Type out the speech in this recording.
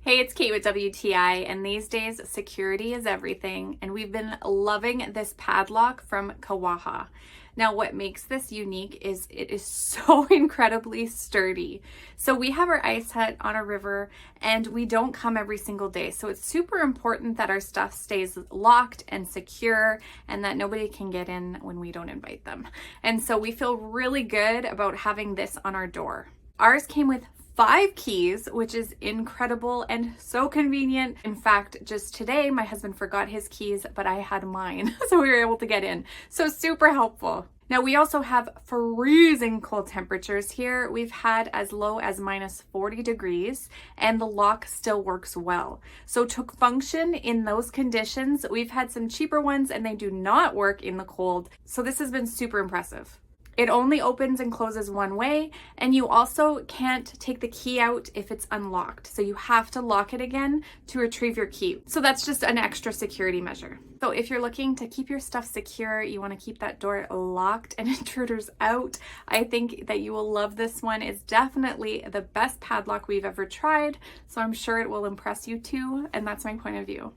Hey, it's Kate with WTI, and these days security is everything, and we've been loving this padlock from KAWAHA. Now, what makes this unique is it is so incredibly sturdy. So we have our ice hut on a river, and we don't come every single day. So it's super important that our stuff stays locked and secure and that nobody can get in when we don't invite them. And so we feel really good about having this on our door. Ours came with 5 keys, which is incredible and so convenient. In fact, just today, my husband forgot his keys, but I had mine, so we were able to get in. So super helpful. Now, we also have freezing cold temperatures here. We've had as low as minus 40 degrees, and the lock still works well. So to function in those conditions, we've had some cheaper ones and they do not work in the cold. So this has been super impressive. It only opens and closes one way, and you also can't take the key out if it's unlocked. So you have to lock it again to retrieve your key. So that's just an extra security measure. So if you're looking to keep your stuff secure, you want to keep that door locked and intruders out, I think that you will love this one. It's definitely the best padlock we've ever tried, so I'm sure it will impress you too, and that's my point of view.